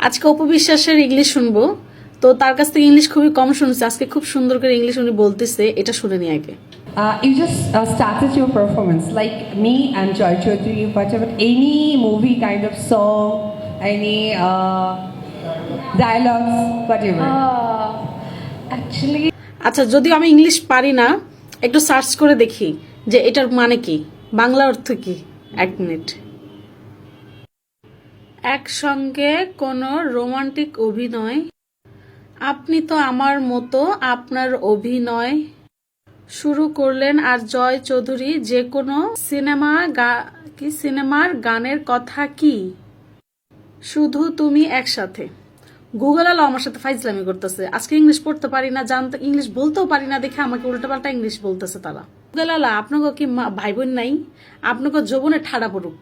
আজকে অপু বিশ্বাসের ইংলিশ শুনবো। তো তার কাছ থেকে ইংলিশ খুবই কম শুনছি, আজকে খুব সুন্দর করে ইংলিশ উনি বলতেছে, এটা শুনে নি আগে। You just started your performance like me and Joy Chaudhary, whatever, any movie kind of song, any dialogues, whatever. Actually, আচ্ছা, যদিও আমি ইংলিশ পারি না, একটু সার্চ করে দেখি যে এটার মানে কি, বাংলা অর্থ কি। এক মিনিট। একসঙ্গে কোনো রোমান্টিক অভিনয়, আপনি তো আমার মতো, আপনার অভিনয় শুরু করলেন আর জয় চৌধুরী যে কোনো সিনেমার গানের কথা কি শুধু তুমি একসাথে। গুগল আলো আমার সাথে ফাইজলামি করতেছে, আজকে ইংলিশ পড়তে পারি না, জানতে ইংলিশ বলতেও পারি না দেখে আমাকে উল্টাপাল্টা ইংলিশ বলতেছে তারা। গুগল আলা, আপনাকে কি ভাই বোন নাই? আপনাকে যৌবনে ঠাড়া পড়ুক।